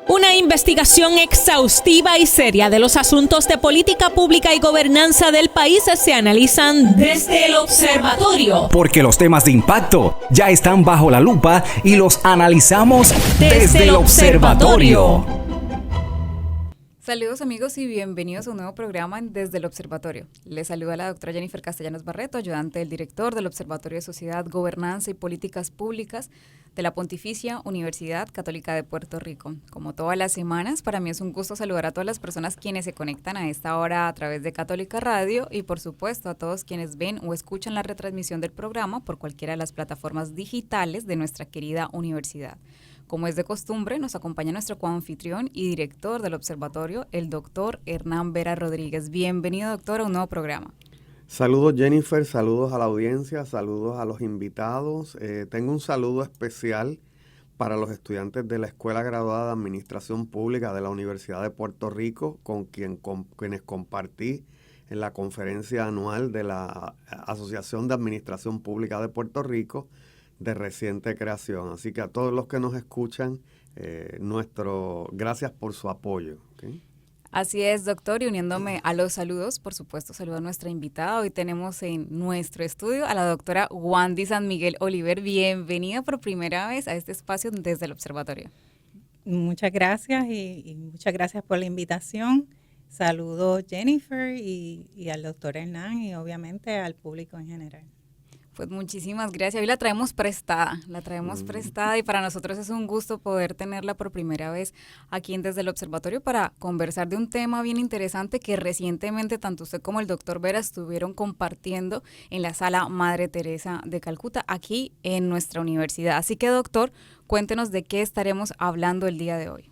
Una investigación exhaustiva y seria de los asuntos de política pública y gobernanza del país se analizan desde el observatorio. Porque los temas de impacto ya están bajo la lupa y los analizamos desde el observatorio. Saludos amigos y bienvenidos a un nuevo programa Desde el Observatorio. Les saluda la doctora Jennifer Castellanos Barreto, ayudante del director del Observatorio de Sociedad, Gobernanza y Políticas Públicas de la Pontificia Universidad Católica de Puerto Rico. Como todas las semanas, para mí es un gusto saludar a todas las personas quienes se conectan a esta hora a través de Católica Radio y por supuesto a todos quienes ven o escuchan la retransmisión del programa por cualquiera de las plataformas digitales de nuestra querida universidad. Como es de costumbre, nos acompaña nuestro coanfitrión y director del observatorio, el doctor Hernán Vera Rodríguez. Bienvenido, doctor, a un nuevo programa. Saludos, Jennifer, saludos a la audiencia, saludos a los invitados. Tengo un saludo especial para los estudiantes de la Escuela Graduada de Administración Pública de la Universidad de Puerto Rico, con quienes compartí en la conferencia anual de la Asociación de Administración Pública de Puerto Rico, de reciente creación. Así que a todos los que nos escuchan, gracias por su apoyo. ¿Okay? Así es, doctor, y uniéndome a los saludos, por supuesto, saludo a nuestra invitada. Hoy tenemos en nuestro estudio a la doctora Wandy San Miguel Oliver. Bienvenida por primera vez a este espacio desde el observatorio. Muchas gracias y muchas gracias por la invitación. Saludos Jennifer y al doctor Hernán y obviamente al público en general. Pues muchísimas gracias. Hoy la traemos prestada y para nosotros es un gusto poder tenerla por primera vez aquí Desde el Observatorio para conversar de un tema bien interesante que recientemente tanto usted como el doctor Vera estuvieron compartiendo en la sala Madre Teresa de Calcuta aquí en nuestra universidad. Así que, doctor, cuéntenos de qué estaremos hablando el día de hoy.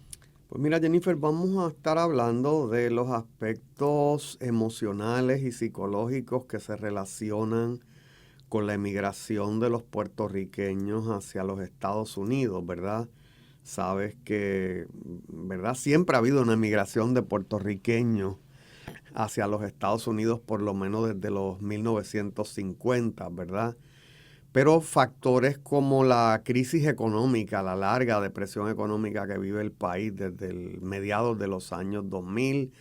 Pues mira, Jennifer, vamos a estar hablando de los aspectos emocionales y psicológicos que se relacionan con la emigración de los puertorriqueños hacia los Estados Unidos, ¿verdad? Sabes que, ¿verdad? Siempre ha habido una emigración de puertorriqueños hacia los Estados Unidos, por lo menos desde los 1950, ¿verdad? Pero factores como la crisis económica, la larga depresión económica que vive el país desde mediados de los años 2000,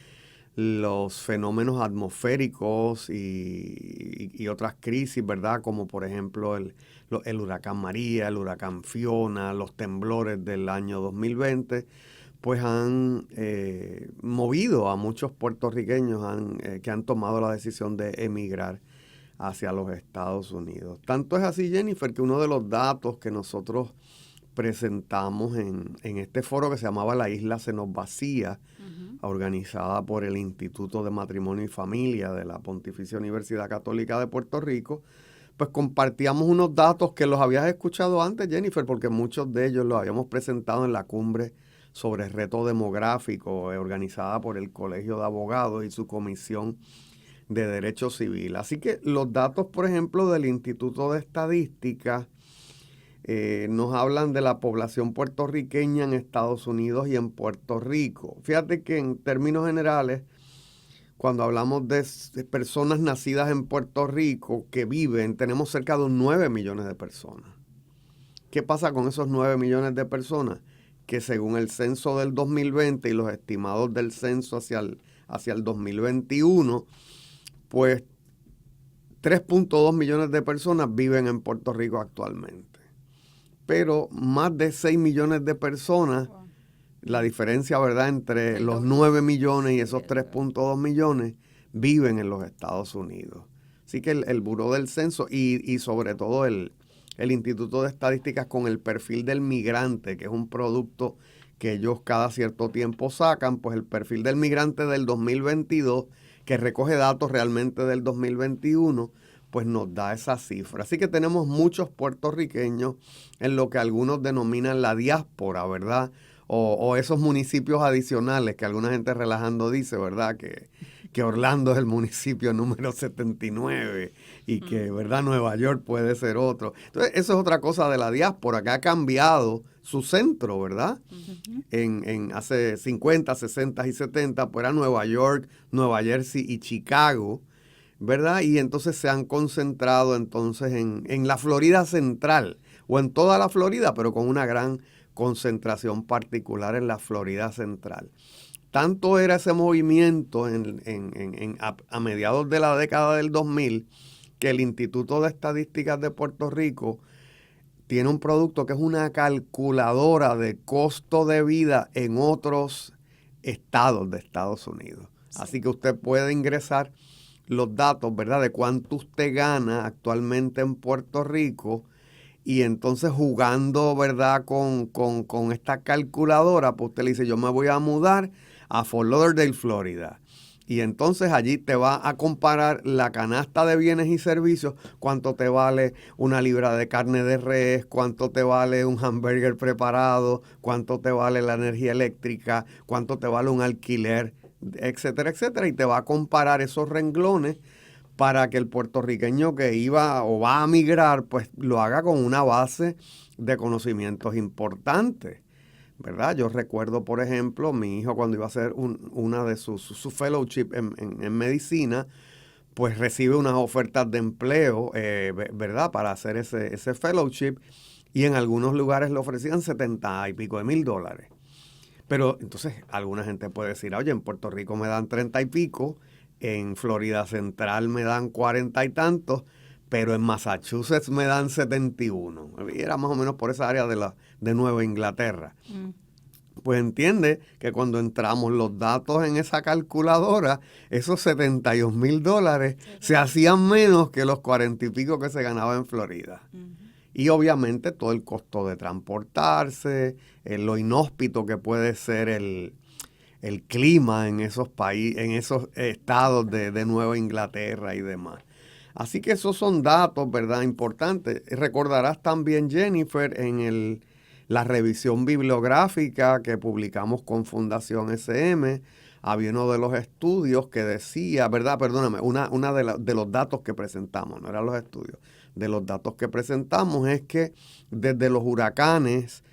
los fenómenos atmosféricos y otras crisis, ¿verdad? Como por ejemplo el huracán María, el huracán Fiona, los temblores del año 2020, pues han movido a muchos puertorriqueños que han tomado la decisión de emigrar hacia los Estados Unidos. Tanto es así, Jennifer, que uno de los datos que nosotros presentamos en este foro que se llamaba La Isla se nos vacía, organizada por el Instituto de Matrimonio y Familia de la Pontificia Universidad Católica de Puerto Rico, pues compartíamos unos datos que los habías escuchado antes, Jennifer, porque muchos de ellos los habíamos presentado en la cumbre sobre el reto demográfico organizada por el Colegio de Abogados y su Comisión de Derecho Civil. Así que los datos, por ejemplo, del Instituto de Estadística nos hablan de la población puertorriqueña en Estados Unidos y en Puerto Rico. Fíjate que en términos generales, cuando hablamos de personas nacidas en Puerto Rico que viven, tenemos cerca de 9 millones de personas. ¿Qué pasa con esos 9 millones de personas? Que según el censo del 2020 y los estimados del censo hacia el 2021, pues 3.2 millones de personas viven en Puerto Rico actualmente. Pero más de 6 millones de personas, la diferencia, ¿verdad?, entre los 9 millones y esos 3.2 millones viven en los Estados Unidos. Así que el Buró del Censo y sobre todo el Instituto de Estadísticas con el perfil del migrante, que es un producto que ellos cada cierto tiempo sacan, pues el perfil del migrante del 2022, que recoge datos realmente del 2021, pues nos da esa cifra. Así que tenemos muchos puertorriqueños en lo que algunos denominan la diáspora, ¿verdad? O esos municipios adicionales que alguna gente relajando dice, ¿verdad? Que Orlando es el municipio número 79 y que, ¿verdad?, Nueva York puede ser otro. Entonces, eso es otra cosa de la diáspora, que ha cambiado su centro, ¿verdad? En hace 50, 60 y 70, pues era Nueva York, Nueva Jersey y Chicago, ¿verdad? Y entonces se han concentrado entonces en la Florida central, o en toda la Florida, pero con una gran concentración particular en la Florida Central. Tanto era ese movimiento a mediados de la década del 2000 que el Instituto de Estadísticas de Puerto Rico tiene un producto que es una calculadora de costo de vida en otros estados de Estados Unidos. Sí. Así que usted puede ingresar los datos, ¿verdad?, de cuánto usted gana actualmente en Puerto Rico, y entonces jugando, ¿verdad?, con esta calculadora, pues usted le dice, yo me voy a mudar a Fort Lauderdale, Florida. Y entonces allí te va a comparar la canasta de bienes y servicios, cuánto te vale una libra de carne de res, cuánto te vale un hamburger preparado, cuánto te vale la energía eléctrica, cuánto te vale un alquiler, etcétera, etcétera. Y te va a comparar esos renglones para que el puertorriqueño que iba o va a migrar, pues lo haga con una base de conocimientos importantes, ¿verdad? Yo recuerdo, por ejemplo, mi hijo cuando iba a hacer una de su fellowship en medicina, pues recibe unas ofertas de empleo, ¿verdad?, para hacer ese fellowship, y en algunos lugares le ofrecían 70 y pico de mil dólares. Pero entonces alguna gente puede decir, oye, en Puerto Rico me dan 30 y pico, en Florida Central me dan 40 y tantos, pero en Massachusetts me dan 71. Y era más o menos por esa área de Nueva Inglaterra. Pues entiende que cuando entramos los datos en esa calculadora, esos 72 mil dólares se hacían menos que los 40 y pico que se ganaba en Florida. Y obviamente todo el costo de transportarse, lo inhóspito que puede ser el clima en esos países, en esos estados de Nueva Inglaterra y demás. Así que esos son datos, ¿verdad?, importantes. Recordarás también, Jennifer, en la revisión bibliográfica que publicamos con Fundación SM, había uno de los estudios que decía, ¿verdad? Perdóname, una de los datos que presentamos, no eran los estudios, de los datos que presentamos es que desde los huracanes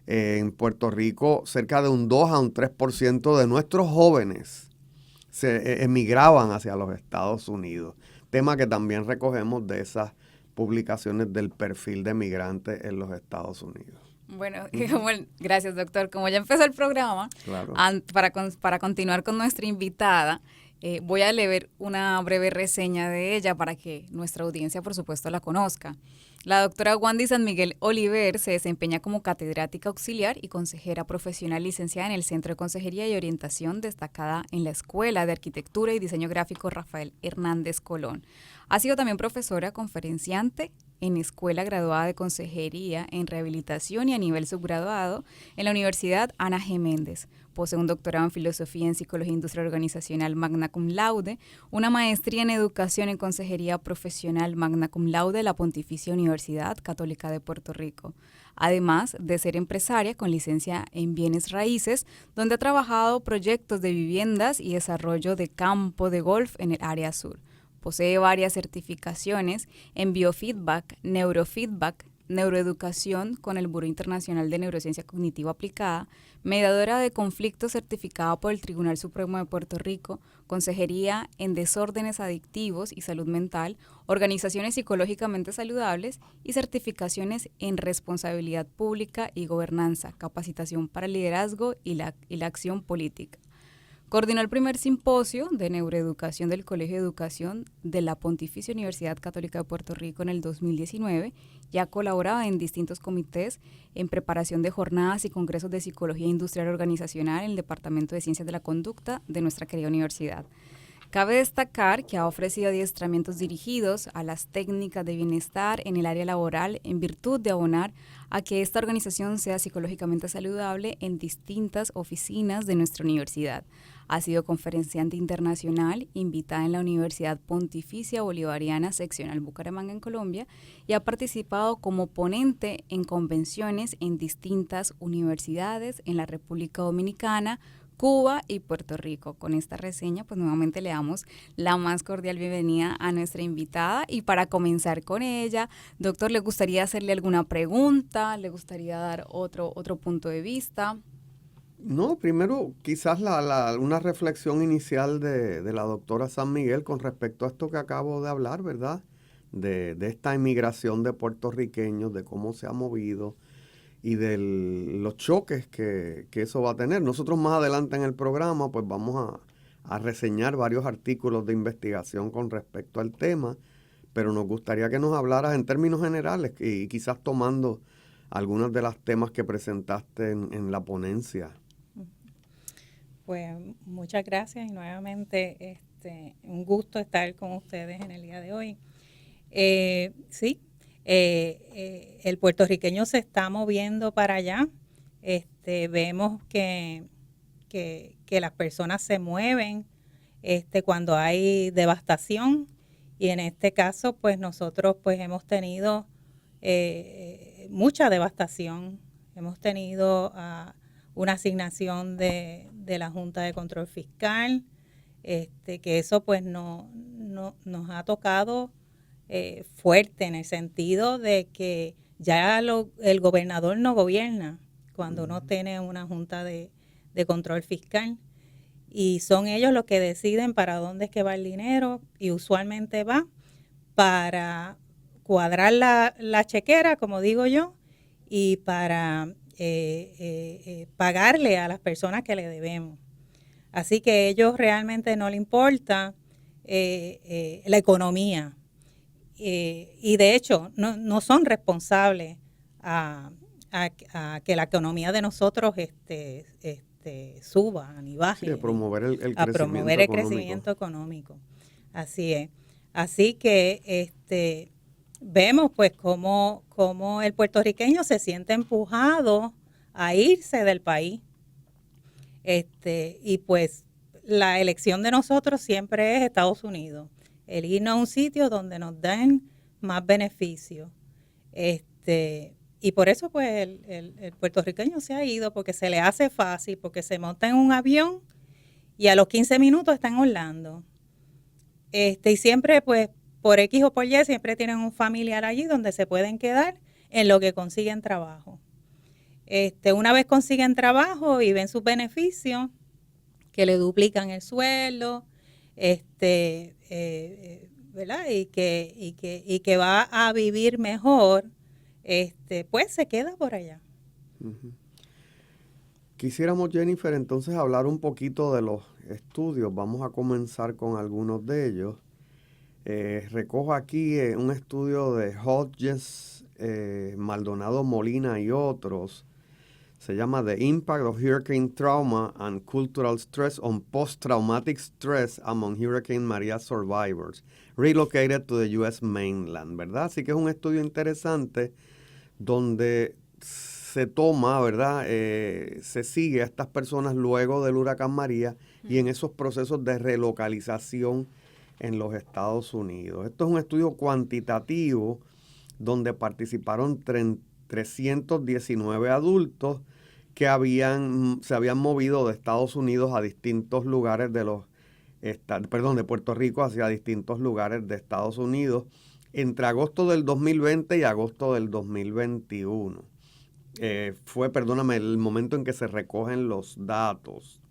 en Puerto Rico, cerca de un 2 a un 3% de nuestros jóvenes se emigraban hacia los Estados Unidos. Tema que también recogemos de esas publicaciones del perfil de migrantes en los Estados Unidos. Bueno, gracias, doctor. Como ya empezó el programa, claro, para continuar con nuestra invitada, voy a leer una breve reseña de ella para que nuestra audiencia, por supuesto, la conozca. La doctora Wandy San Miguel Oliver se desempeña como catedrática auxiliar y consejera profesional licenciada en el Centro de Consejería y Orientación, destacada en la Escuela de Arquitectura y Diseño Gráfico Rafael Hernández Colón. Ha sido también profesora conferenciante en Escuela Graduada de Consejería en Rehabilitación y a nivel subgraduado en la Universidad Ana G. Méndez. Posee un doctorado en Filosofía en Psicología Industrial Organizacional Magna Cum Laude, una maestría en Educación en Consejería Profesional Magna Cum Laude de la Pontificia Universidad Católica de Puerto Rico. Además de ser empresaria con licencia en Bienes Raíces, donde ha trabajado proyectos de viviendas y desarrollo de campo de golf en el área sur. Posee varias certificaciones en biofeedback, neurofeedback, neuroeducación con el Buró Internacional de Neurociencia Cognitiva Aplicada, mediadora de conflictos certificada por el Tribunal Supremo de Puerto Rico, consejería en desórdenes adictivos y salud mental, organizaciones psicológicamente saludables y certificaciones en responsabilidad pública y gobernanza, capacitación para el liderazgo y la acción política. Coordinó el primer simposio de neuroeducación del Colegio de Educación de la Pontificia Universidad Católica de Puerto Rico en el 2019 y ha colaborado en distintos comités en preparación de jornadas y congresos de psicología industrial organizacional en el Departamento de Ciencias de la Conducta de nuestra querida universidad. Cabe destacar que ha ofrecido adiestramientos dirigidos a las técnicas de bienestar en el área laboral en virtud de abonar a que esta organización sea psicológicamente saludable en distintas oficinas de nuestra universidad. Ha sido conferenciante internacional, invitada en la Universidad Pontificia Bolivariana Seccional Bucaramanga en Colombia y ha participado como ponente en convenciones en distintas universidades en la República Dominicana, Cuba y Puerto Rico. Con esta reseña, pues nuevamente le damos la más cordial bienvenida a nuestra invitada y para comenzar con ella, doctor, ¿le gustaría hacerle alguna pregunta? ¿Le gustaría dar otro punto de vista? No, primero quizás una reflexión inicial de la doctora San Miguel con respecto a esto que acabo de hablar, ¿verdad? De esta inmigración de puertorriqueños, de cómo se ha movido los choques que eso va a tener. Nosotros más adelante en el programa pues vamos a reseñar varios artículos de investigación con respecto al tema, pero nos gustaría que nos hablaras en términos generales y quizás tomando algunos de los temas que presentaste en la ponencia. Pues muchas gracias y nuevamente un gusto estar con ustedes en el día de hoy. Sí, el puertorriqueño se está moviendo para allá. Vemos que las personas se mueven cuando hay devastación, y en este caso pues nosotros pues hemos tenido mucha devastación. Hemos tenido una asignación de la Junta de Control Fiscal, que eso pues nos ha tocado fuerte, en el sentido de que ya el gobernador no gobierna cuando no tiene una Junta de Control Fiscal, y son ellos los que deciden para dónde es que va el dinero, y usualmente va para cuadrar la chequera, como digo yo, y para pagarle a las personas que le debemos. Así que a ellos realmente no les importa la economía, y de hecho no son responsables a que la economía de nosotros suba ni baje. Sí, a promover el crecimiento económico. Así es. Así que vemos pues cómo el puertorriqueño se siente empujado a irse del país. Y pues la elección de nosotros siempre es Estados Unidos, el irnos a un sitio donde nos den más beneficios. Y por eso pues el puertorriqueño se ha ido, porque se le hace fácil, porque se monta en un avión y a los 15 minutos está en Orlando. Y siempre pues por X o por Y siempre tienen un familiar allí donde se pueden quedar en lo que consiguen trabajo. Una vez consiguen trabajo y ven sus beneficios, que le duplican el sueldo, ¿verdad? Y que va a vivir mejor, pues se queda por allá. Uh-huh. Quisiéramos, Jennifer, entonces hablar un poquito de los estudios. Vamos a comenzar con algunos de ellos. Recojo aquí un estudio de Hodges, Maldonado Molina y otros. Se llama The Impact of Hurricane Trauma and Cultural Stress on Post-Traumatic Stress Among Hurricane Maria Survivors, Relocated to the U.S. Mainland, ¿verdad? Así que es un estudio interesante donde se toma, ¿verdad? Se sigue a estas personas luego del huracán María y en esos procesos de relocalización en los Estados Unidos. Esto es un estudio cuantitativo donde participaron 319 adultos que se habían movido de Estados Unidos a distintos lugares de Puerto Rico hacia distintos lugares de Estados Unidos entre agosto del 2020 y agosto del 2021. Fue el momento en que se recogen los datos.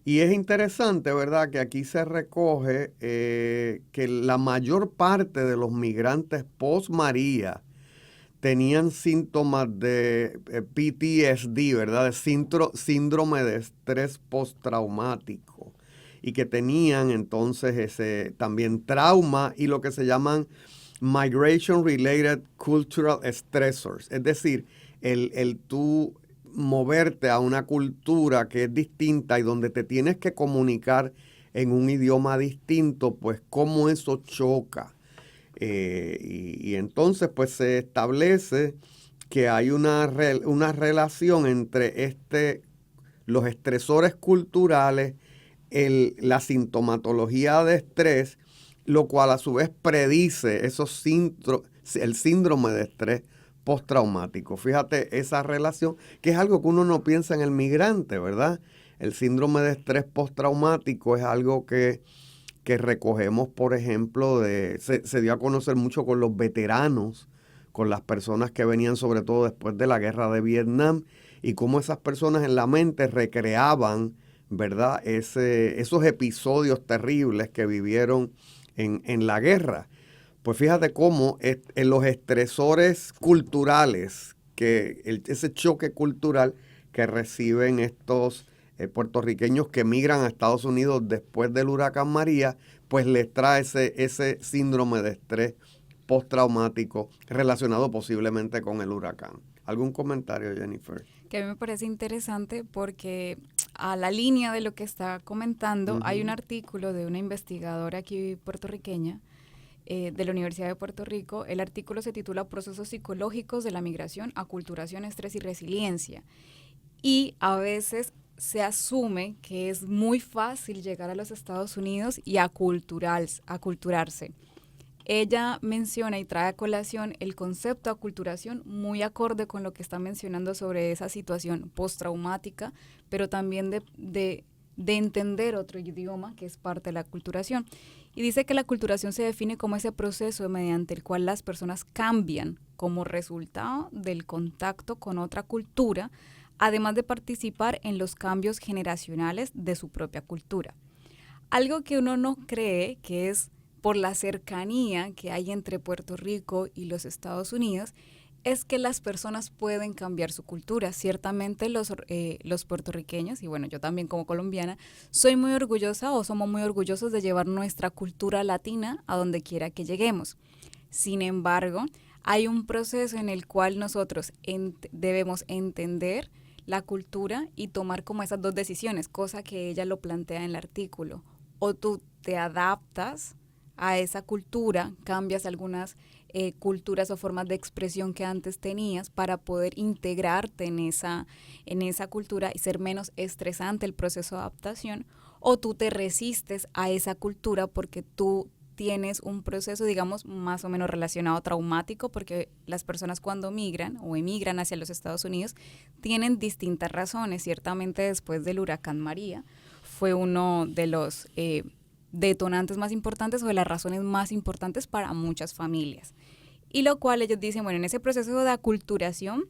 Y es interesante, ¿verdad?, que aquí se recoge que la mayor parte de los migrantes post-María tenían síntomas de PTSD, ¿verdad?, de síndrome de estrés postraumático, y que tenían entonces también trauma y lo que se llaman Migration-Related Cultural Stressors, es decir, el tú moverte a una cultura que es distinta y donde te tienes que comunicar en un idioma distinto, pues cómo eso choca. Y entonces pues se establece que hay una relación entre los estresores culturales, la sintomatología de estrés, lo cual a su vez predice el síndrome de estrés postraumático. Fíjate esa relación, que es algo que uno no piensa en el migrante, ¿verdad? El síndrome de estrés postraumático es algo que recogemos, por ejemplo, se dio a conocer mucho con los veteranos, con las personas que venían sobre todo después de la guerra de Vietnam, y cómo esas personas en la mente recreaban, ¿verdad?, esos episodios terribles que vivieron en la guerra. Pues fíjate cómo en los estresores culturales ese choque cultural que reciben estos puertorriqueños que migran a Estados Unidos después del huracán María, pues les trae ese síndrome de estrés postraumático relacionado posiblemente con el huracán. ¿Algún comentario, Jennifer? Que a mí me parece interesante porque a la línea de lo que está comentando, hay un artículo de una investigadora aquí puertorriqueña de la Universidad de Puerto Rico. El artículo se titula Procesos psicológicos de la migración, aculturación, estrés y resiliencia. Y a veces se asume que es muy fácil llegar a los Estados Unidos y aculturarse. Ella menciona y trae a colación el concepto de aculturación muy acorde con lo que está mencionando sobre esa situación postraumática, pero también de entender otro idioma que es parte de la aculturación. Y dice que la aculturación se define como ese proceso mediante el cual las personas cambian como resultado del contacto con otra cultura, además de participar en los cambios generacionales de su propia cultura. Algo que uno no cree que es por la cercanía que hay entre Puerto Rico y los Estados Unidos, es que las personas pueden cambiar su cultura. Ciertamente los puertorriqueños, y bueno, yo también como colombiana, soy muy orgullosa o somos muy orgullosos de llevar nuestra cultura latina a donde quiera que lleguemos. Sin embargo, hay un proceso en el cual nosotros debemos entender la cultura y tomar como esas dos decisiones, cosa que ella lo plantea en el artículo. O tú te adaptas a esa cultura, cambias algunas culturas o formas de expresión que antes tenías para poder integrarte en esa cultura y ser menos estresante el proceso de adaptación, o tú te resistes a esa cultura porque tú tienes un proceso, digamos, más o menos relacionado traumático, porque las personas cuando migran o emigran hacia los Estados Unidos tienen distintas razones. Ciertamente después del huracán María fue uno de los detonantes más importantes o de las razones más importantes para muchas familias. Y lo cual ellos dicen, bueno, en ese proceso de aculturación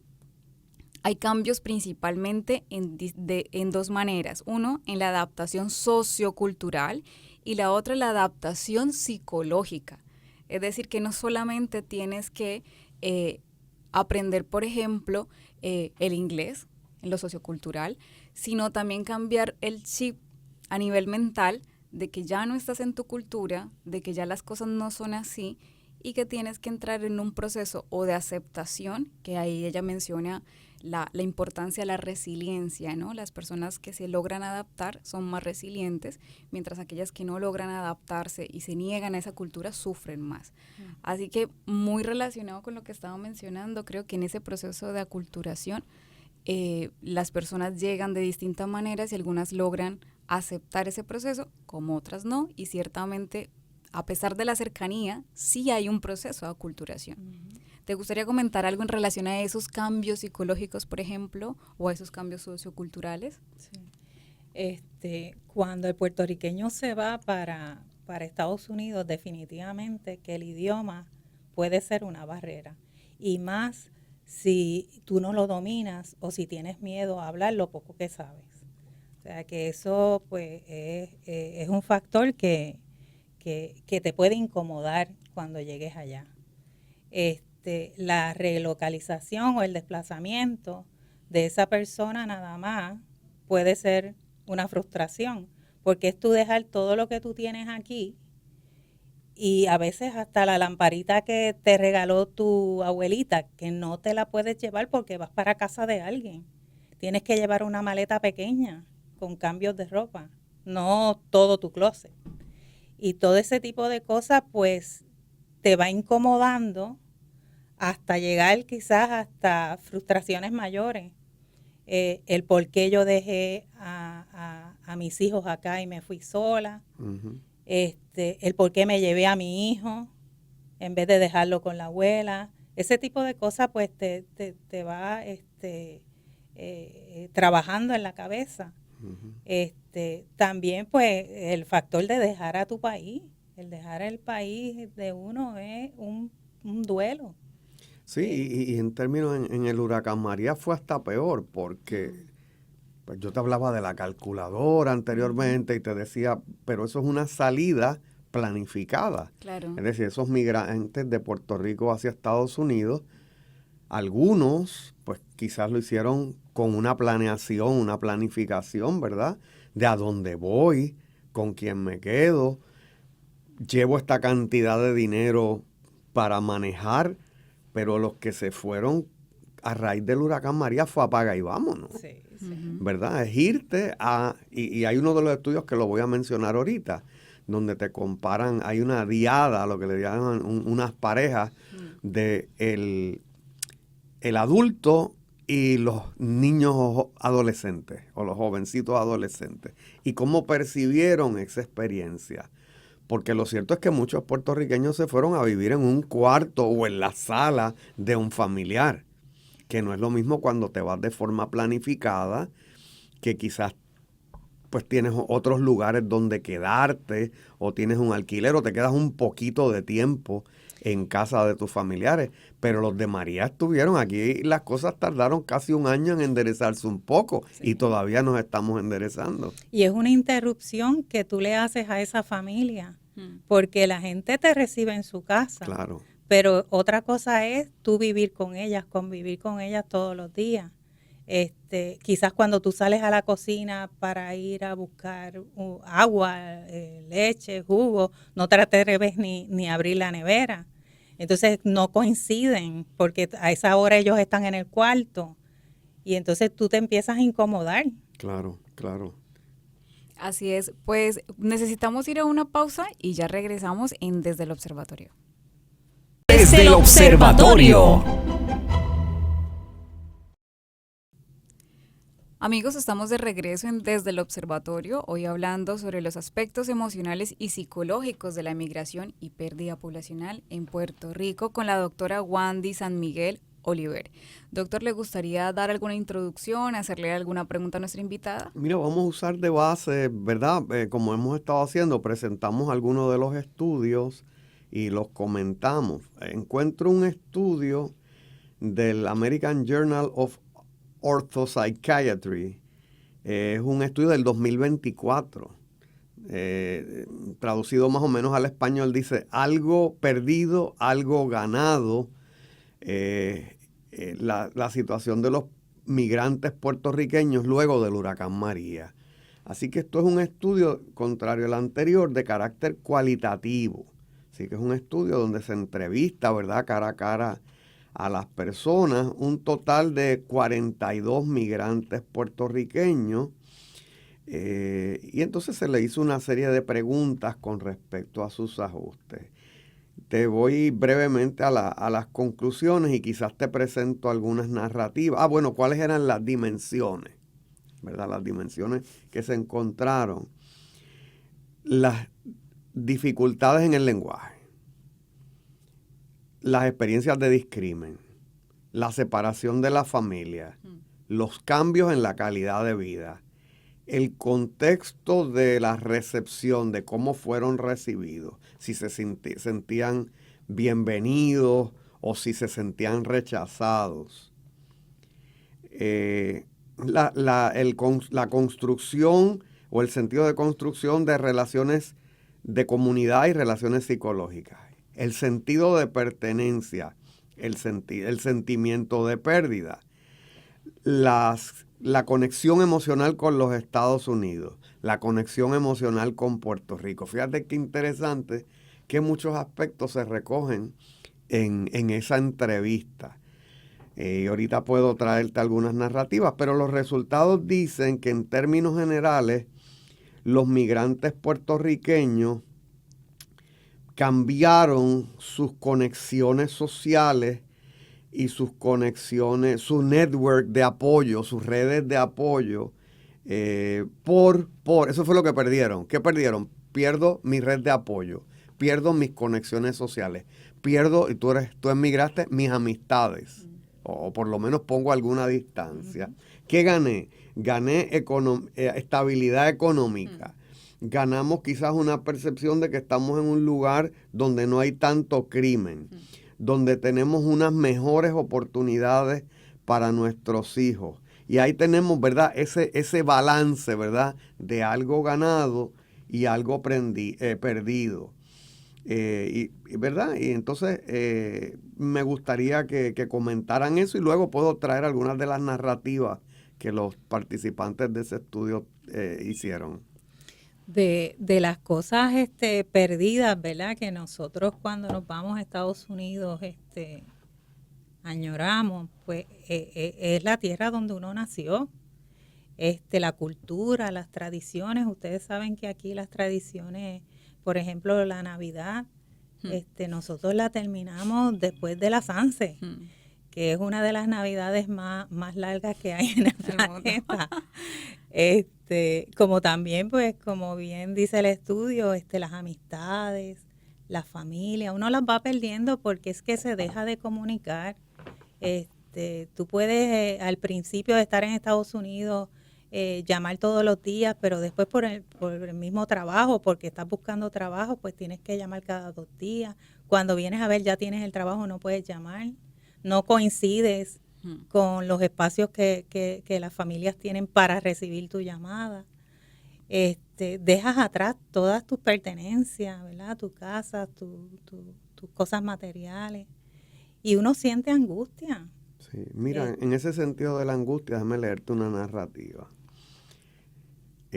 hay cambios principalmente en dos maneras. Uno, en la adaptación sociocultural y la otra, la adaptación psicológica. Es decir, que no solamente tienes que aprender, por ejemplo, el inglés en lo sociocultural, sino también cambiar el chip a nivel mental de que ya no estás en tu cultura, de que ya las cosas no son así y que tienes que entrar en un proceso o de aceptación, que ahí ella menciona la importancia de la resiliencia, ¿no? Las personas que se logran adaptar son más resilientes, mientras aquellas que no logran adaptarse y se niegan a esa cultura sufren más. Así que muy relacionado con lo que estaba mencionando, creo que en ese proceso de aculturación las personas llegan de distintas maneras y algunas logran aceptar ese proceso, como otras no, y ciertamente, a pesar de la cercanía, sí hay un proceso de aculturación. ¿Te gustaría comentar algo en relación a esos cambios psicológicos, por ejemplo, o a esos cambios socioculturales? Sí. Cuando el puertorriqueño se va para Estados Unidos, definitivamente que el idioma puede ser una barrera, y más si tú no lo dominas o si tienes miedo a hablar lo poco que sabes. O sea que eso pues es un factor que te puede incomodar cuando llegues allá. La relocalización o el desplazamiento de esa persona nada más puede ser una frustración, porque es tú dejar todo lo que tú tienes aquí y a veces hasta la lamparita que te regaló tu abuelita, que no te la puedes llevar porque vas para casa de alguien. Tienes que llevar una maleta pequeña con cambios de ropa, no todo tu closet. Y todo ese tipo de cosas pues te va incomodando hasta llegar quizás hasta frustraciones mayores. El por qué yo dejé a mis hijos acá y me fui sola. Uh-huh. El por qué me llevé a mi hijo en vez de dejarlo con la abuela. Ese tipo de cosas pues te va trabajando en la cabeza. Uh-huh. También pues el factor de dejar a tu país. El dejar el país de uno es un duelo. Sí, y en términos, en el huracán María fue hasta peor, porque pues yo te hablaba de la calculadora anteriormente y te decía, pero eso es una salida planificada. Claro. Es decir, esos migrantes de Puerto Rico hacia Estados Unidos Algunos, pues quizás lo hicieron con una planeación, una planificación, ¿verdad? De a dónde voy, con quién me quedo, llevo esta cantidad de dinero para manejar, pero los que se fueron a raíz del huracán María fue apaga y vámonos, Sí, sí. ¿verdad? Es irte y hay uno de los estudios que lo voy a mencionar ahorita, donde te comparan, hay una diada, lo que le llaman unas parejas de el adulto y los niños adolescentes o los jovencitos adolescentes y cómo percibieron esa experiencia. Porque lo cierto es que muchos puertorriqueños se fueron a vivir en un cuarto o en la sala de un familiar, que no es lo mismo cuando te vas de forma planificada, que quizás pues tienes otros lugares donde quedarte o tienes un alquiler o te quedas un poquito de tiempo en casa de tus familiares. Pero los de María estuvieron aquí, las cosas tardaron casi un año en enderezarse un poco y todavía nos estamos enderezando. Y es una interrupción que tú le haces a esa familia, porque la gente te recibe en su casa. Claro. Pero otra cosa es tú vivir con ellas, convivir con ellas todos los días. Quizás cuando tú sales a la cocina para ir a buscar agua, leche, jugo, no te atreves ni a abrir la nevera. Entonces no coinciden porque a esa hora ellos están en el cuarto y entonces tú te empiezas a incomodar. Claro, claro. Así es, pues necesitamos ir a una pausa y ya regresamos en Desde el Observatorio. Desde el Observatorio. Amigos, estamos de regreso en Desde el Observatorio, hoy hablando sobre los aspectos emocionales y psicológicos de la migración y pérdida poblacional en Puerto Rico con la doctora Wandy San Miguel Oliver. Doctor, ¿le gustaría dar alguna introducción, hacerle alguna pregunta a nuestra invitada? Mira, vamos a usar de base, ¿verdad? Como hemos estado haciendo, presentamos algunos de los estudios y los comentamos. Encuentro un estudio del American Journal of Orthopsychiatry. Es un estudio del 2024. Traducido más o menos al español, dice algo perdido, algo ganado. La situación de los migrantes puertorriqueños luego del huracán María. Así que esto es un estudio, contrario al anterior, de carácter cualitativo. Así que es un estudio donde se entrevista, ¿verdad?, cara a cara a las personas, un total de 42 migrantes puertorriqueños. Y entonces se le hizo una serie de preguntas con respecto a sus ajustes. Te voy brevemente a las conclusiones y quizás te presento algunas narrativas. Bueno, ¿cuáles eran las dimensiones? ¿Verdad? Las dimensiones que se encontraron. Las dificultades en el lenguaje, las experiencias de discrimen, la separación de la familia, los cambios en la calidad de vida, el contexto de la recepción, de cómo fueron recibidos, si se sentían bienvenidos o si se sentían rechazados. La construcción o el sentido de construcción de relaciones de comunidad y relaciones psicológicas. El sentido de pertenencia, el sentimiento de pérdida. La conexión emocional con los Estados Unidos, la conexión emocional con Puerto Rico. Fíjate qué interesante que muchos aspectos se recogen en esa entrevista. Ahorita puedo traerte algunas narrativas, pero los resultados dicen que en términos generales los migrantes puertorriqueños cambiaron sus conexiones sociales y sus conexiones, su network de apoyo, sus redes de apoyo, eso fue lo que perdieron. ¿Qué perdieron? Pierdo mi red de apoyo, pierdo mis conexiones sociales, pierdo, y tú emigraste, mis amistades, o por lo menos pongo alguna distancia. ¿Qué gané? Gané estabilidad económica. Ganamos quizás una percepción de que estamos en un lugar donde no hay tanto crimen, donde tenemos unas mejores oportunidades para nuestros hijos. Y ahí tenemos, ¿verdad?, ese balance, ¿verdad?, de algo ganado y algo perdido. ¿verdad? Y entonces me gustaría que comentaran eso y luego puedo traer algunas de las narrativas que los participantes de ese estudio hicieron. De las cosas perdidas, ¿verdad? Que nosotros cuando nos vamos a Estados Unidos añoramos, pues es la tierra donde uno nació. La cultura, las tradiciones. Ustedes saben que aquí las tradiciones, por ejemplo, la Navidad, nosotros la terminamos después de la Sanse, que es una de las Navidades más largas que hay en el planeta. Como también, pues, como bien dice el estudio, las amistades, la familia, uno las va perdiendo porque es que se deja de comunicar. Tú puedes, al principio de estar en Estados Unidos, llamar todos los días, pero después por el mismo trabajo, porque estás buscando trabajo, pues tienes que llamar cada 2 días. Cuando vienes a ver ya tienes el trabajo, no puedes llamar, no coincides con los espacios que las familias tienen para recibir tu llamada. Dejas atrás todas tus pertenencias, ¿verdad? Tu casa, tus cosas materiales, y uno siente angustia. Sí, mira, en ese sentido de la angustia, déjame leerte una narrativa.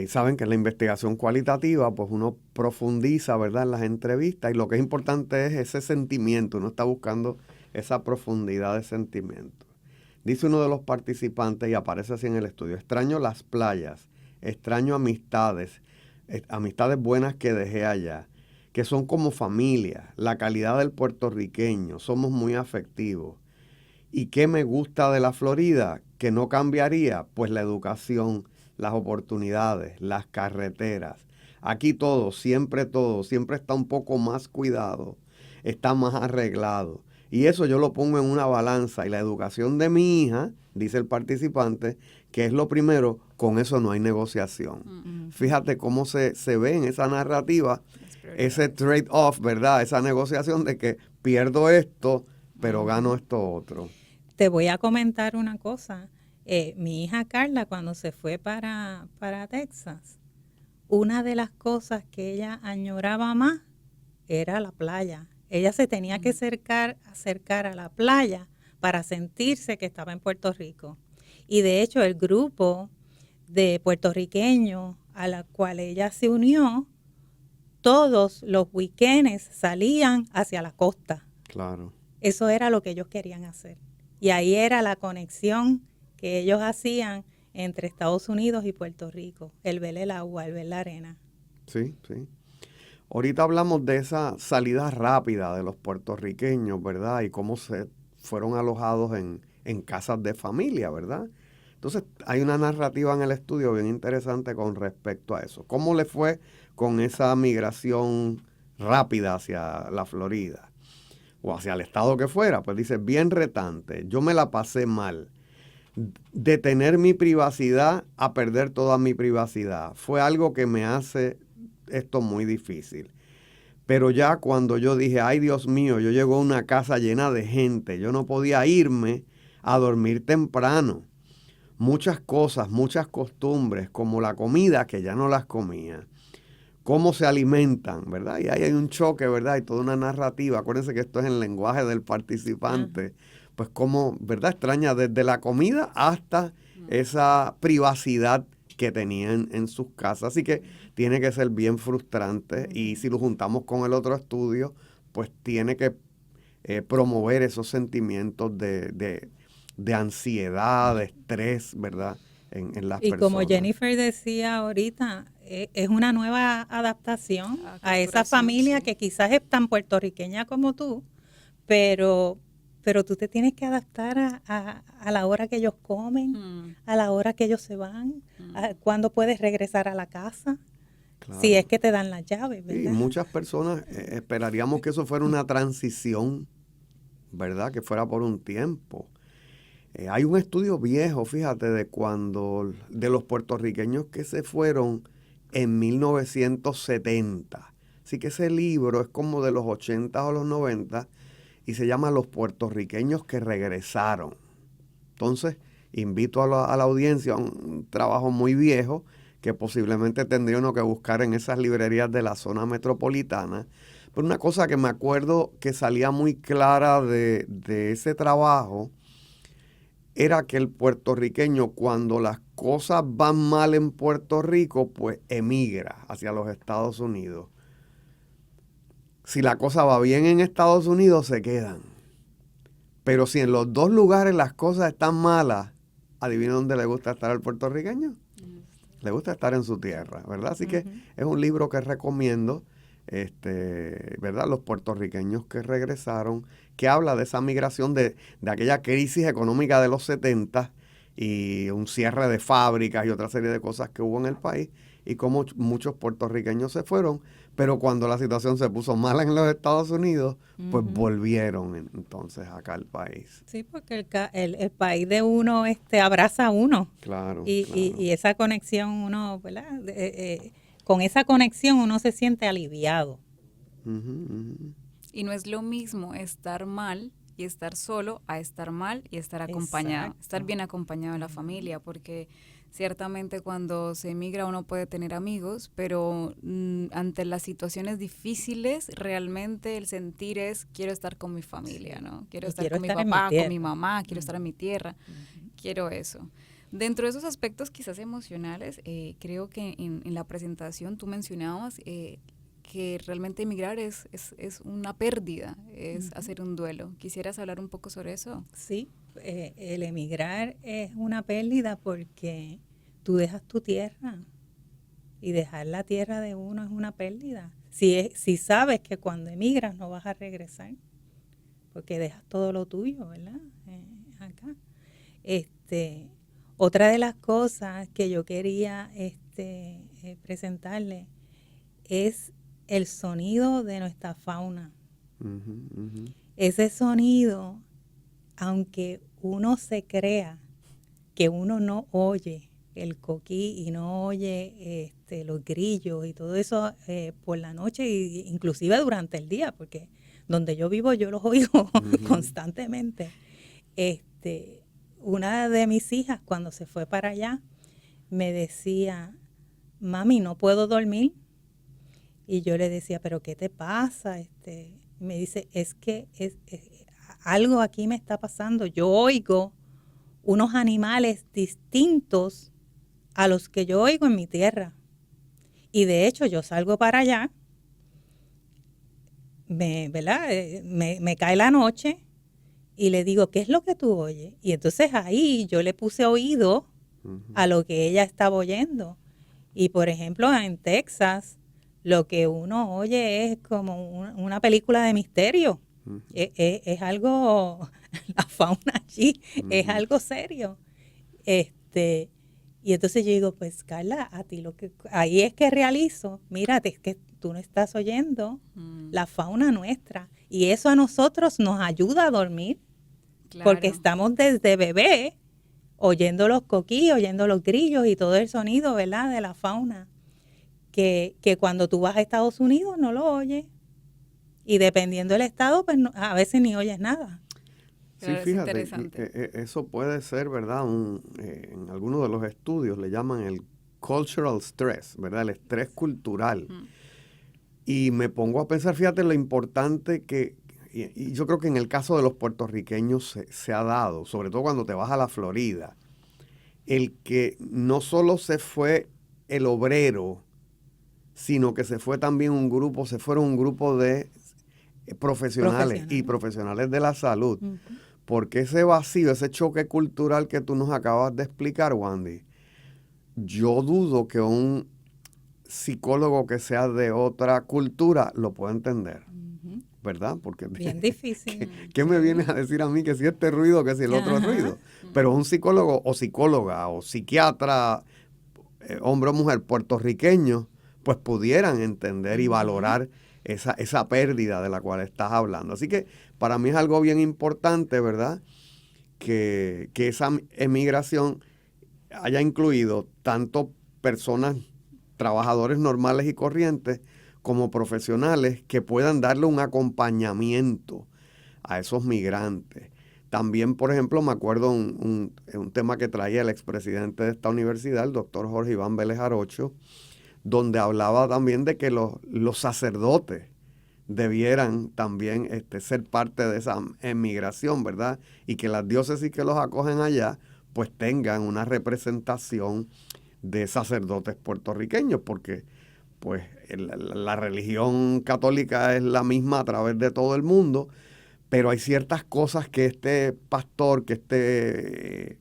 Saben que en la investigación cualitativa, pues uno profundiza, ¿verdad?, en las entrevistas, y lo que es importante es ese sentimiento, uno está buscando esa profundidad de sentimiento. Dice uno de los participantes, y aparece así en el estudio: extraño las playas, extraño amistades buenas que dejé allá, que son como familia, la calidad del puertorriqueño, somos muy afectivos. ¿Y qué me gusta de la Florida? Que no cambiaría, pues la educación, las oportunidades, las carreteras. Aquí todo siempre está un poco más cuidado, está más arreglado. Y eso yo lo pongo en una balanza. Y la educación de mi hija, dice el participante, que es lo primero, con eso no hay negociación. Fíjate cómo se ve en esa narrativa, ese trade-off, ¿verdad? Esa negociación de que pierdo esto, pero gano esto otro. Te voy a comentar una cosa. Mi hija Carla, cuando se fue para Texas, una de las cosas que ella añoraba más era la playa. Ella se tenía que acercar a la playa para sentirse que estaba en Puerto Rico. Y de hecho el grupo de puertorriqueños a la cual ella se unió, todos los weekends salían hacia la costa. Claro. Eso era lo que ellos querían hacer. Y ahí era la conexión que ellos hacían entre Estados Unidos y Puerto Rico, el ver el agua, el ver la arena. Sí, sí. Ahorita hablamos de esa salida rápida de los puertorriqueños, ¿verdad? Y cómo se fueron alojados en casas de familia, ¿verdad? Entonces, hay una narrativa en el estudio bien interesante con respecto a eso. ¿Cómo le fue con esa migración rápida hacia la Florida o hacia el estado que fuera? Pues dice, bien retante, yo me la pasé mal. De tener mi privacidad a perder toda mi privacidad. Fue algo que me hace esto muy difícil. Pero ya cuando yo dije, ay Dios mío, yo llego a una casa llena de gente, yo no podía irme a dormir temprano. Muchas cosas, muchas costumbres, como la comida, que ya no las comía. Cómo se alimentan, ¿verdad? Y ahí hay un choque, ¿verdad? Y toda una narrativa. Acuérdense que esto es el lenguaje del participante. Pues cómo, ¿verdad? Extraña desde la comida hasta esa privacidad que tenían en sus casas. Así que tiene que ser bien frustrante. Y si lo juntamos con el otro estudio, pues tiene que promover esos sentimientos de ansiedad, de estrés, ¿verdad? En las personas. Y como Jennifer decía ahorita, es una nueva adaptación a esa familia que quizás es tan puertorriqueña como tú, pero tú te tienes que adaptar a la hora que ellos comen, a la hora que ellos se van, a cuándo puedes regresar a la casa, claro. Si es que te dan las llaves, ¿verdad? Sí, muchas personas esperaríamos que eso fuera una transición, ¿verdad? Que fuera por un tiempo. Hay un estudio viejo, fíjate, de los puertorriqueños que se fueron en 1970. Así que ese libro es como de los 80 o los 90 y se llama Los puertorriqueños que regresaron. Entonces, invito a la audiencia a un trabajo muy viejo que posiblemente tendría uno que buscar en esas librerías de la zona metropolitana, Pero una cosa que me acuerdo que salía muy clara de ese trabajo era que el puertorriqueño, cuando las cosas van mal en Puerto Rico, pues emigra hacia los Estados Unidos. Si la cosa va bien en Estados Unidos, se quedan. Pero si en los dos lugares las cosas están malas, ¿adivina dónde le gusta estar al puertorriqueño? Le gusta estar en su tierra, ¿verdad? Así que es un libro que recomiendo, ¿verdad? Los puertorriqueños que regresaron, que habla de esa migración, de aquella crisis económica de los 70 y un cierre de fábricas y otra serie de cosas que hubo en el país, y cómo muchos puertorriqueños se fueron, pero cuando la situación se puso mala en los Estados Unidos, pues volvieron entonces acá al país. Sí, porque el país de uno abraza a uno. Claro, y esa conexión uno, ¿verdad? Con esa conexión uno se siente aliviado. Y no es lo mismo estar mal y estar solo a estar mal y estar acompañado. Exacto. Estar bien acompañado en la familia, porque ciertamente cuando se emigra uno puede tener amigos, pero ante las situaciones difíciles realmente el sentir es quiero estar con mi familia, ¿no? Quiero estar con mi papá, con mi mamá, quiero estar en mi tierra, quiero eso. Dentro de esos aspectos quizás emocionales, creo que en la presentación tú mencionabas que realmente emigrar es una pérdida, es hacer un duelo. ¿Quisieras hablar un poco sobre eso? Sí, el emigrar es una pérdida porque tú dejas tu tierra y dejar la tierra de uno es una pérdida. Si sabes que cuando emigras no vas a regresar, porque dejas todo lo tuyo, ¿verdad? Acá. Otra de las cosas que yo quería presentarle es el sonido de nuestra fauna. Ese sonido, aunque uno se crea que uno no oye el coquí y no oye los grillos y todo eso por la noche, e inclusive durante el día, porque donde yo vivo yo los oigo constantemente. Una de mis hijas cuando se fue para allá me decía, mami, no puedo dormir. Y yo le decía, ¿pero qué te pasa? Me dice, es que algo aquí me está pasando. Yo oigo unos animales distintos a los que yo oigo en mi tierra. Y de hecho, yo salgo para allá, ¿verdad? Me cae la noche y le digo, ¿qué es lo que tú oyes? Y entonces ahí yo le puse oído a lo que ella estaba oyendo. Y por ejemplo, en Texas, lo que uno oye es como una película de misterio. Es algo, la fauna allí es algo serio. Y entonces yo digo, pues Carla, a ti ahí es que realizo, mírate, es que tú no estás oyendo la fauna nuestra. Y eso a nosotros nos ayuda a dormir, claro, porque estamos desde bebé oyendo los coquí, oyendo los grillos y todo el sonido, ¿verdad?, de la fauna. Que cuando tú vas a Estados Unidos no lo oyes. Y dependiendo del estado, pues a veces ni oyes nada. Sí, fíjate, eso puede ser, ¿verdad? En algunos de los estudios le llaman el cultural stress, ¿verdad? El estrés cultural. Y me pongo a pensar, fíjate lo importante y yo creo que en el caso de los puertorriqueños se ha dado, sobre todo cuando te vas a la Florida, el que no solo se fue el obrero, sino que se fueron un grupo de profesionales y profesionales de la salud. Porque ese vacío, ese choque cultural que tú nos acabas de explicar, Wandy, yo dudo que un psicólogo que sea de otra cultura lo pueda entender, ¿verdad? Porque bien difícil. ¿Qué me vienes a decir a mí que si este ruido, que si el otro ruido? Pero un psicólogo o psicóloga o psiquiatra, hombre o mujer puertorriqueño, pues pudieran entender y valorar esa pérdida de la cual estás hablando. Así que para mí es algo bien importante, ¿verdad?, que esa emigración haya incluido tanto personas, trabajadores normales y corrientes, como profesionales que puedan darle un acompañamiento a esos migrantes. También, por ejemplo, me acuerdo un tema que traía el expresidente de esta universidad, el doctor Jorge Iván Vélez Arocho, donde hablaba también de que los sacerdotes debieran también ser parte de esa emigración, ¿verdad? Y que las diócesis que los acogen allá pues tengan una representación de sacerdotes puertorriqueños, porque pues la religión católica es la misma a través de todo el mundo, pero hay ciertas cosas que este pastor, que este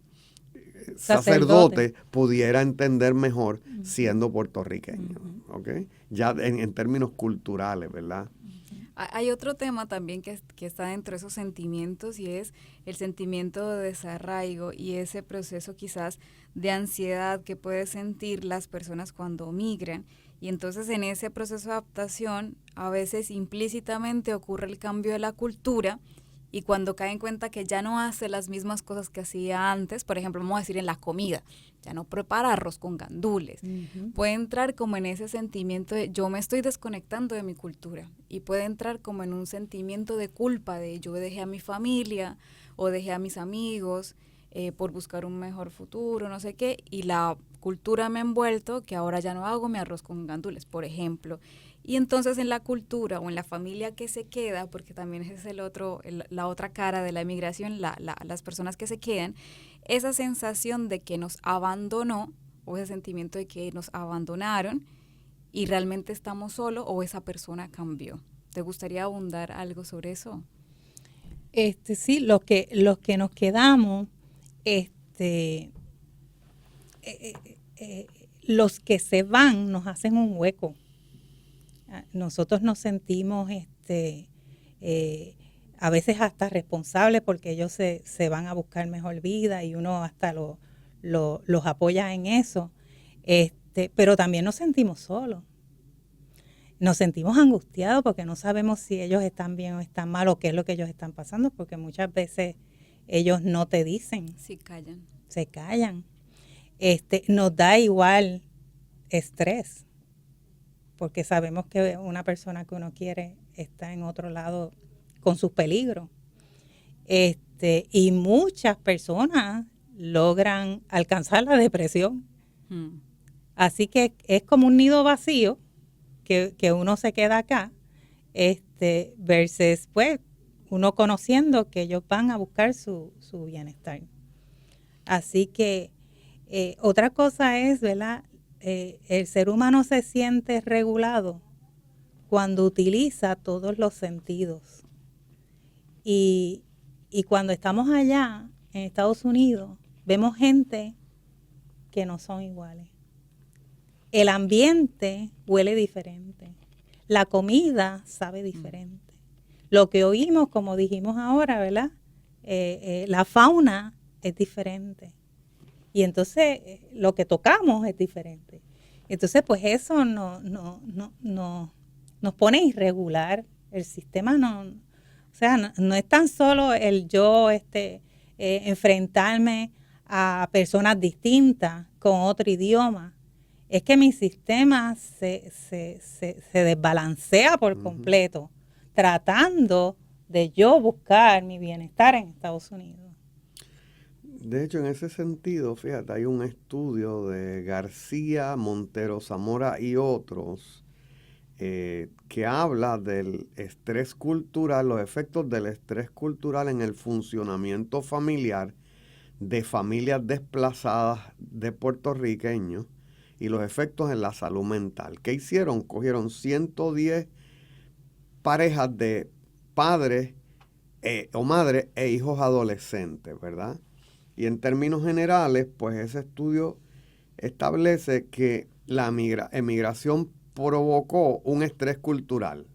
sacerdote pudiera entender mejor siendo puertorriqueño, ¿ok? Ya en términos culturales, ¿verdad? Hay otro tema también que está dentro de esos sentimientos, y es el sentimiento de desarraigo y ese proceso quizás de ansiedad que pueden sentir las personas cuando migran. Y entonces en ese proceso de adaptación a veces implícitamente ocurre el cambio de la cultura, y cuando cae en cuenta que ya no hace las mismas cosas que hacía antes, por ejemplo, vamos a decir en la comida, ya no prepara arroz con gandules, puede entrar como en ese sentimiento de yo me estoy desconectando de mi cultura, y puede entrar como en un sentimiento de culpa de yo dejé a mi familia o dejé a mis amigos por buscar un mejor futuro, no sé qué, y la cultura me ha envuelto que ahora ya no hago mi arroz con gandules, por ejemplo. Y entonces en la cultura o en la familia que se queda, porque también ese es la otra cara de la emigración, las personas que se quedan, esa sensación de que nos abandonó, o ese sentimiento de que nos abandonaron y realmente estamos solos, o esa persona cambió. ¿Te gustaría abundar algo sobre eso? Sí, los que nos quedamos, los que se van nos hacen un hueco. Nosotros nos sentimos a veces hasta responsables porque ellos se van a buscar mejor vida, y uno hasta los apoya en eso, pero también nos sentimos solos. Nos sentimos angustiados porque no sabemos si ellos están bien o están mal, o qué es lo que ellos están pasando, porque muchas veces ellos no te dicen. Sí, callan. Se callan. Nos da igual estrés, porque sabemos que una persona que uno quiere está en otro lado con sus peligros. Y muchas personas logran alcanzar la depresión. Así que es como un nido vacío que uno se queda acá, versus pues uno conociendo que ellos van a buscar su bienestar. Así que otra cosa es, ¿verdad? El ser humano se siente regulado cuando utiliza todos los sentidos. Y cuando estamos allá en Estados Unidos, vemos gente que no son iguales. El ambiente huele diferente. La comida sabe diferente. Lo que oímos, como dijimos ahora, ¿verdad? La fauna es diferente. Y entonces lo que tocamos es diferente. Entonces, pues eso nos pone irregular. El sistema no es tan solo el yo enfrentarme a personas distintas con otro idioma. Es que mi sistema se desbalancea por completo, tratando de yo buscar mi bienestar en Estados Unidos. De hecho, en ese sentido, fíjate, hay un estudio de García, Montero, Zamora y otros que habla del estrés cultural, los efectos del estrés cultural en el funcionamiento familiar de familias desplazadas de puertorriqueños y los efectos en la salud mental. ¿Qué hicieron? Cogieron 110 parejas de padres o madres e hijos adolescentes, ¿verdad? Y en términos generales, pues ese estudio establece que la emigración provocó un estrés cultural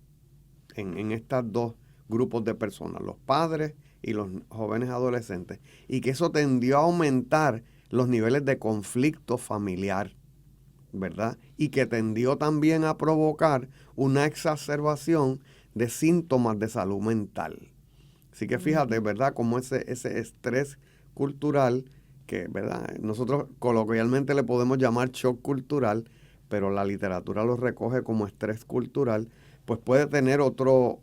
en estos dos grupos de personas, los padres y los jóvenes adolescentes, y que eso tendió a aumentar los niveles de conflicto familiar, ¿verdad? Y que tendió también a provocar una exacerbación de síntomas de salud mental. Así que fíjate, ¿verdad?, cómo ese estrés cultural, que, ¿verdad?, nosotros coloquialmente le podemos llamar shock cultural, pero la literatura lo recoge como estrés cultural, pues puede tener otros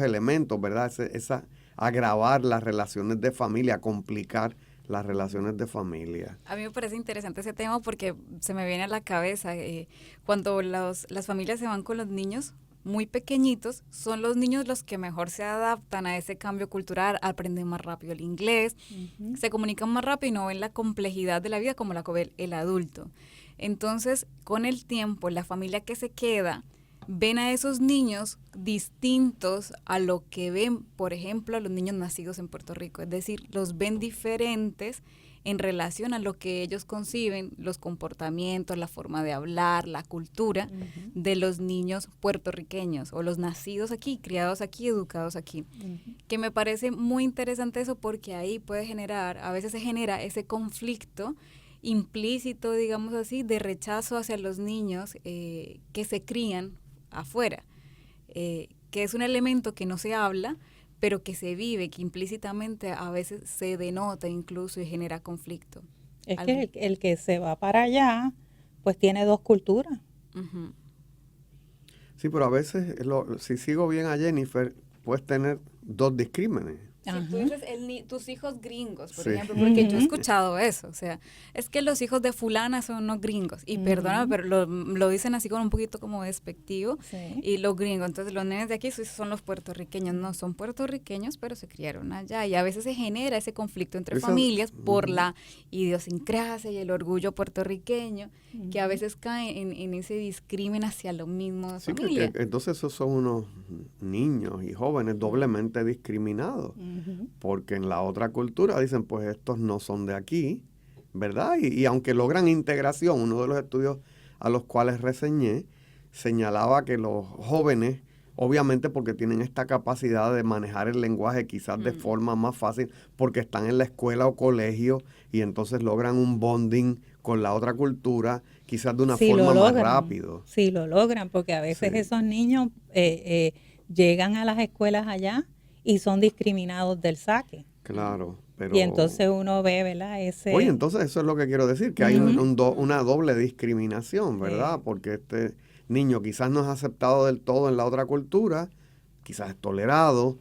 elementos, ¿verdad? Agravar las relaciones de familia, complicar las relaciones de familia. A mí me parece interesante ese tema porque se me viene a la cabeza cuando las familias se van con los niños muy pequeñitos, son los niños los que mejor se adaptan a ese cambio cultural, aprenden más rápido el inglés, se comunican más rápido y no ven la complejidad de la vida como la ve el adulto. Entonces, con el tiempo, la familia que se queda ven a esos niños distintos a lo que ven, por ejemplo, a los niños nacidos en Puerto Rico. Es decir, los ven diferentes en relación a lo que ellos conciben, los comportamientos, la forma de hablar, la cultura de los niños puertorriqueños o los nacidos aquí, criados aquí, educados aquí. Que me parece muy interesante eso porque ahí puede generar, a veces se genera ese conflicto implícito, digamos así, de rechazo hacia los niños que se crían afuera, que es un elemento que no se habla, pero que se vive, que implícitamente a veces se denota incluso y genera conflicto. Es que el que se va para allá, pues tiene dos culturas. Uh-huh. Sí, pero a veces, si sigo bien a Jennifer, puedes tener dos discrímenes. Si tú dices tus hijos gringos, por ejemplo, porque yo he escuchado eso, o sea, es que los hijos de fulana son unos gringos, y perdóname, pero lo dicen así con un poquito como despectivo, y los gringos, entonces los nenes de aquí son los puertorriqueños, no son puertorriqueños, pero se criaron allá, y a veces se genera ese conflicto entre familias por la idiosincrasia y el orgullo puertorriqueño, que a veces cae en ese discrimen hacia lo mismo de familia. Entonces esos son unos niños y jóvenes doblemente discriminados. Porque en la otra cultura dicen, pues estos no son de aquí, ¿verdad? Y aunque logran integración, uno de los estudios a los cuales reseñé señalaba que los jóvenes, obviamente porque tienen esta capacidad de manejar el lenguaje quizás de forma más fácil, porque están en la escuela o colegio y entonces logran un bonding con la otra cultura, quizás de una forma más rápido. Sí, lo logran, porque a veces esos niños llegan a las escuelas allá y son discriminados del saque. Claro, pero... Y entonces uno ve, ¿verdad? Oye, entonces eso es lo que quiero decir, que hay una doble discriminación, ¿verdad? Porque este niño quizás no es aceptado del todo en la otra cultura, quizás es tolerado,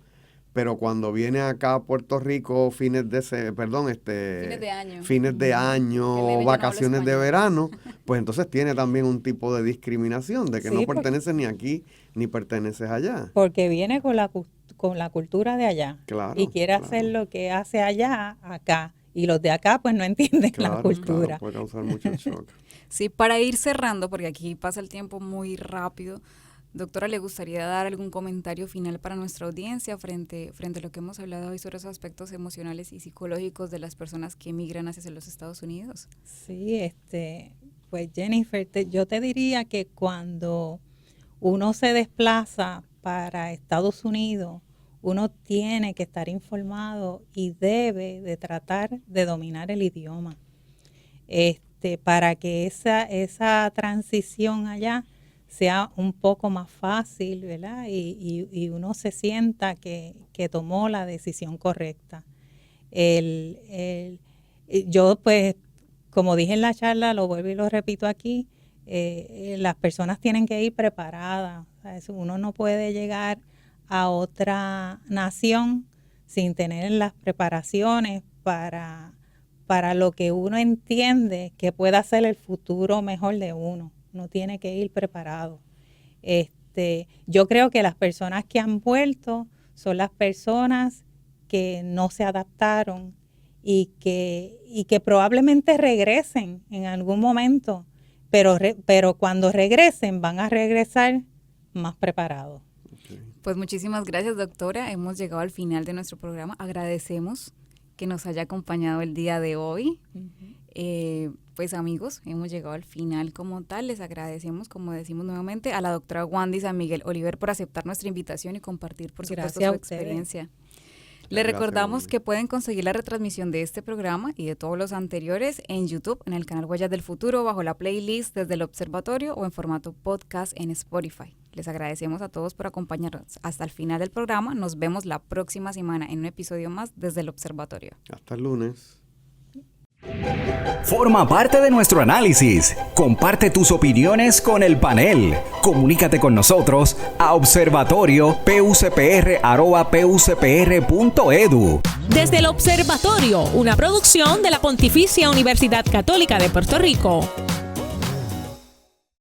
pero cuando viene acá a Puerto Rico fines de año o vacaciones de verano, pues entonces tiene también un tipo de discriminación de que no perteneces ni aquí ni perteneces allá. Porque viene con la cultura de allá y quiere hacer lo que hace allá, acá. Y los de acá pues no entienden la cultura. Puede causar mucho shock. Sí, para ir cerrando, porque aquí pasa el tiempo muy rápido, doctora, ¿le gustaría dar algún comentario final para nuestra audiencia frente a lo que hemos hablado hoy sobre esos aspectos emocionales y psicológicos de las personas que emigran hacia los Estados Unidos? Sí, pues Jennifer, yo te diría que cuando uno se desplaza para Estados Unidos, uno tiene que estar informado y debe de tratar de dominar el idioma, para que esa transición allá sea un poco más fácil, ¿verdad? Y uno se sienta que tomó la decisión correcta. Yo, pues, como dije en la charla, lo vuelvo y lo repito aquí, las personas tienen que ir preparadas. Uno no puede llegar a otra nación sin tener las preparaciones para lo que uno entiende que pueda ser el futuro mejor de uno. Uno tiene que ir preparado. Yo creo que las personas que han vuelto son las personas que no se adaptaron y que probablemente regresen en algún momento, pero cuando regresen van a regresar más preparados. Pues muchísimas gracias, doctora. Hemos llegado al final de nuestro programa. Agradecemos que nos haya acompañado el día de hoy. Pues amigos, hemos llegado al final como tal. Les agradecemos, como decimos nuevamente, a la doctora Wandy San Miguel Oliver por aceptar nuestra invitación y compartir, por supuesto, su experiencia. Les recordamos que pueden conseguir la retransmisión de este programa y de todos los anteriores en YouTube, en el canal Huellas del Futuro, bajo la playlist Desde el Observatorio o en formato podcast en Spotify. Les agradecemos a todos por acompañarnos hasta el final del programa. Nos vemos la próxima semana en un episodio más Desde el Observatorio. Hasta el lunes. Forma parte de nuestro análisis. Comparte tus opiniones con el panel. Comunícate con nosotros a observatorio.pucpr@pucpr.edu. Desde el Observatorio, una producción de la Pontificia Universidad Católica de Puerto Rico.